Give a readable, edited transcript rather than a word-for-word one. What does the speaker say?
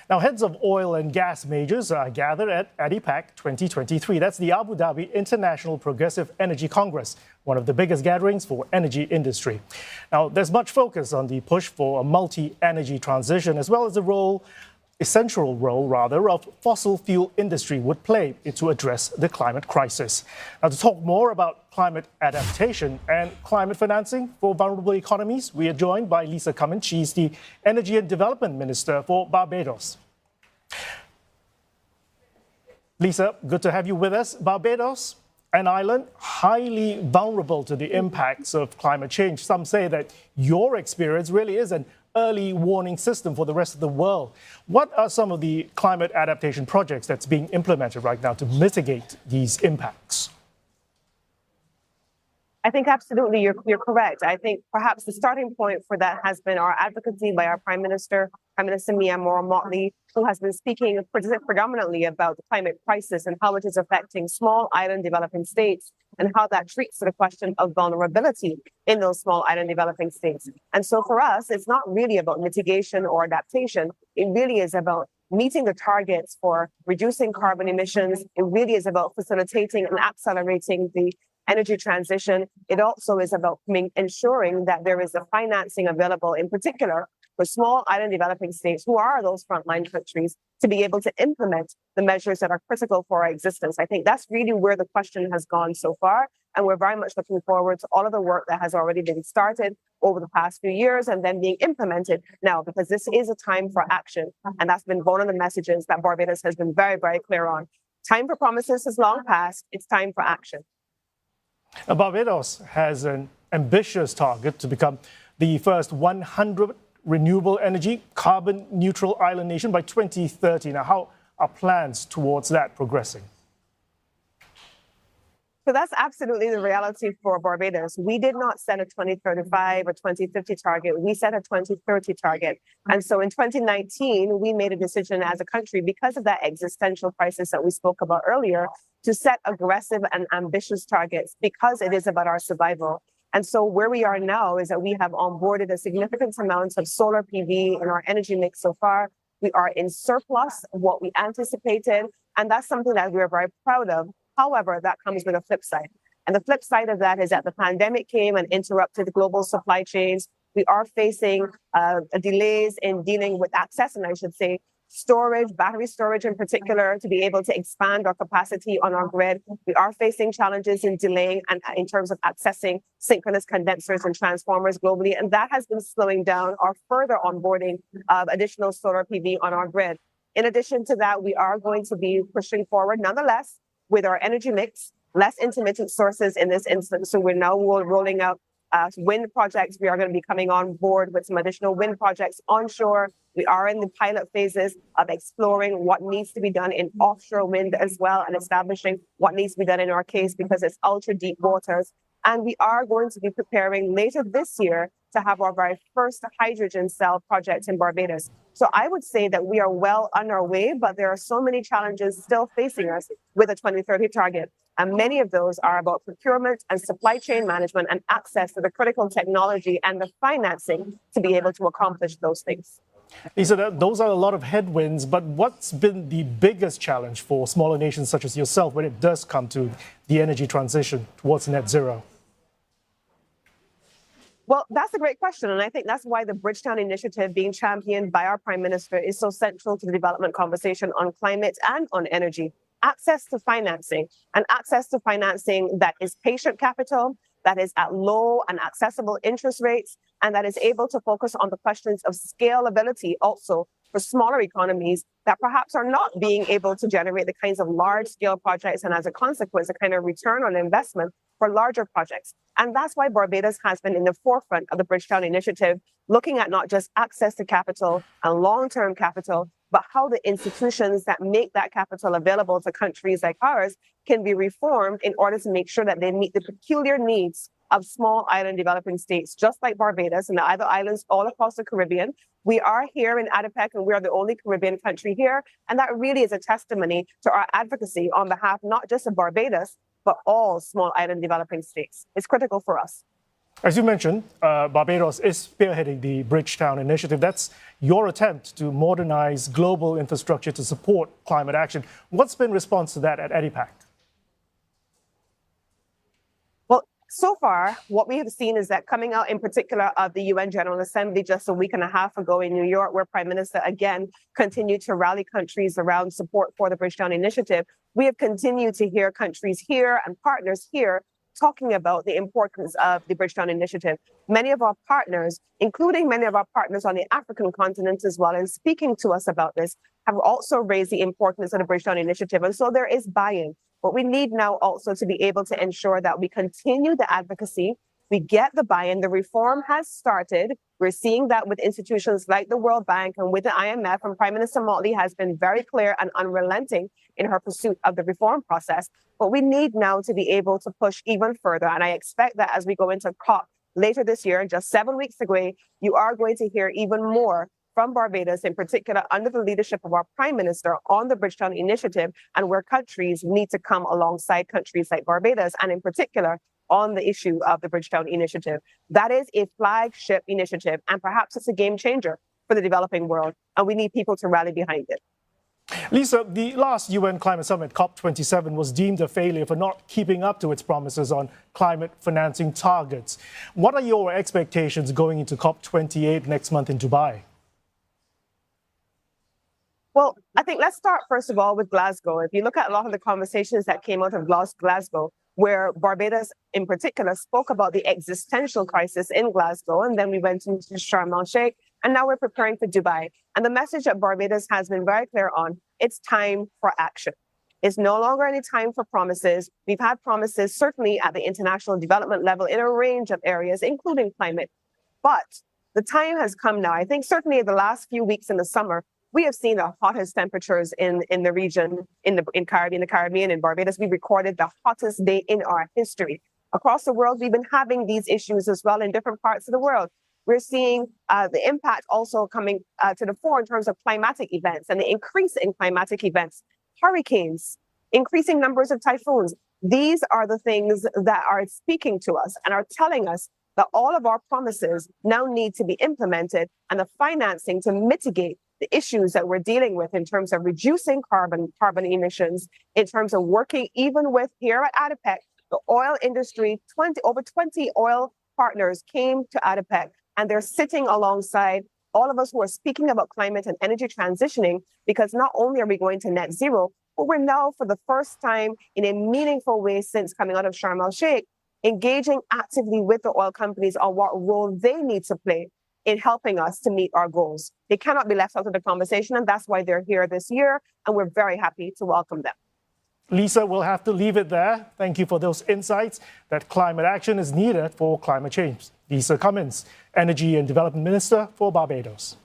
Now, heads of oil and gas majors are gathered at ADIPEC 2023. That's the Abu Dhabi International Progressive Energy Congress, one of the biggest gatherings for energy industry. Now, there's much focus on the push for a multi-energy transition, as well as the essential role of fossil fuel industry would play to address the climate crisis. Now, to talk more about climate adaptation and climate financing for vulnerable economies, we are joined by Lisa Cummins. She's the Energy and Development Minister for Barbados. Lisa, good to have you with us. Barbados, an island highly vulnerable to the impacts of climate change. Some say that your experience really is an early warning system for the rest of the world. What are some of the climate adaptation projects that's being implemented right now to mitigate these impacts? I think absolutely you're correct. I think perhaps the starting point for that has been our advocacy by our Prime Minister Mia Motley, who has been speaking predominantly about the climate crisis and how it is affecting small island developing states and how that treats the question of vulnerability in those small island developing states. And so for us, it's not really about mitigation or adaptation. It really is about meeting the targets for reducing carbon emissions. It really is about facilitating and accelerating the energy transition. It also is about ensuring that there is the financing available, in particular for small island developing states, who are those frontline countries, to be able to implement the measures that are critical for our existence. I think that's really where the question has gone so far. And we're very much looking forward to all of the work that has already been started over the past few years and then being implemented now, because this is a time for action. And that's been one of the messages that Barbados has been very, very clear on. Time for promises has long passed. It's time for action. Barbados has an ambitious target to become the first 100 renewable energy, carbon neutral island nation by 2030. Now, how are plans towards that progressing? So that's absolutely the reality for Barbados. We did not set a 2035 or 2050 target. We set a 2030 target. And so in 2019, we made a decision as a country, because of that existential crisis that we spoke about earlier, to set aggressive and ambitious targets because it is about our survival. And so where we are now is that we have onboarded a significant amount of solar PV in our energy mix so far. We are in surplus of what we anticipated, and that's something that we're very proud of. However, that comes with a flip side. And the flip side of that is that the pandemic came and interrupted global supply chains. We are facing delays in dealing with access, and I should say storage, battery storage in particular, to be able to expand our capacity on our grid. We are facing challenges in delaying and in terms of accessing synchronous condensers and transformers globally. And that has been slowing down our further onboarding of additional solar PV on our grid. In addition to that, we are going to be pushing forward nonetheless with our energy mix, less intermittent sources in this instance. So we're now rolling out wind projects. We are going to be coming on board with some additional wind projects onshore. We are in the pilot phases of exploring what needs to be done in offshore wind as well, and establishing what needs to be done in our case because it's ultra deep waters. And we are going to be preparing later this year to have our very first hydrogen cell project in Barbados. So I would say that we are well on our way, but there are so many challenges still facing us with a 2030 target. And many of those are about procurement and supply chain management and access to the critical technology and the financing to be able to accomplish those things. Lisa, those are a lot of headwinds, but what's been the biggest challenge for smaller nations such as yourself when it does come to the energy transition towards net zero? Well, that's a great question. And I think that's why the Bridgetown initiative being championed by our Prime Minister is so central to the development conversation on climate and on energy. Access to financing, and access to financing that is patient capital, that is at low and accessible interest rates, and that is able to focus on the questions of scalability also for smaller economies that perhaps are not being able to generate the kinds of large-scale projects and, as a consequence, a kind of return on investment for larger projects. And that's why Barbados has been in the forefront of the Bridgetown initiative, looking at not just access to capital and long-term capital, but how the institutions that make that capital available to countries like ours can be reformed in order to make sure that they meet the peculiar needs of small island developing states, just like Barbados and the other islands all across the Caribbean. We are here in ADIPEC, and we are the only Caribbean country here. And that really is a testimony to our advocacy on behalf not just of Barbados, but all small island developing states. It's critical for us. As you mentioned, Barbados is spearheading the Bridgetown initiative. That's your attempt to modernize global infrastructure to support climate action. What's been response to that at ADIPAC? Well, so far, what we have seen is that coming out in particular of the UN General Assembly just a week and a half ago in New York, where Prime Minister again continued to rally countries around support for the Bridgetown initiative, we have continued to hear countries here and partners here talking about the importance of the Bridgetown initiative. Many of our partners, including many of our partners on the African continent as well, and speaking to us about this, have also raised the importance of the Bridgetown initiative. And so there is buy-in. But we need now also to be able to ensure that we continue the advocacy, we get the buy-in. The reform has started. We're seeing that with institutions like the World Bank and with the IMF, and Prime Minister Motley has been very clear and unrelenting in her pursuit of the reform process. But we need now to be able to push even further. And I expect that as we go into COP later this year, just 7 weeks away, you are going to hear even more from Barbados, in particular under the leadership of our Prime Minister, on the Bridgetown initiative, and where countries need to come alongside countries like Barbados, and in particular on the issue of the Bridgetown initiative. That is a flagship initiative, and perhaps it's a game changer for the developing world, and we need people to rally behind it. Lisa, the last UN climate summit, COP27, was deemed a failure for not keeping up to its promises on climate financing targets. What are your expectations going into COP28 next month in Dubai? Well, I think let's start, first of all, with Glasgow. If you look at a lot of the conversations that came out of Glasgow, where Barbados in particular spoke about the existential crisis in Glasgow, and then we went into Sharm el-Sheikh, and now we're preparing for Dubai. And the message that Barbados has been very clear on, it's time for action. It's no longer any time for promises. We've had promises, certainly at the international development level, in a range of areas, including climate. But the time has come now. I think certainly in the last few weeks in the summer, we have seen the hottest temperatures in the region, in the Caribbean, in Barbados. We recorded the hottest day in our history. Across the world, we've been having these issues as well in different parts of the world. We're seeing the impact also coming to the fore in terms of climatic events and the increase in climatic events, hurricanes, increasing numbers of typhoons. These are the things that are speaking to us and are telling us that all of our promises now need to be implemented, and the financing to mitigate the issues that we're dealing with in terms of reducing carbon emissions, in terms of working even with here at ADIPEC, the oil industry. Over 20 oil partners came to ADIPEC, and they're sitting alongside all of us who are speaking about climate and energy transitioning, because not only are we going to net zero, but we're now, for the first time in a meaningful way since coming out of Sharm el-Sheikh, engaging actively with the oil companies on what role they need to play in helping us to meet our goals. They cannot be left out of the conversation, and that's why they're here this year, and we're very happy to welcome them. Lisa, we'll have to leave it there. Thank you for those insights that climate action is needed for climate change. Lisa Cummins, Energy and Development Minister for Barbados.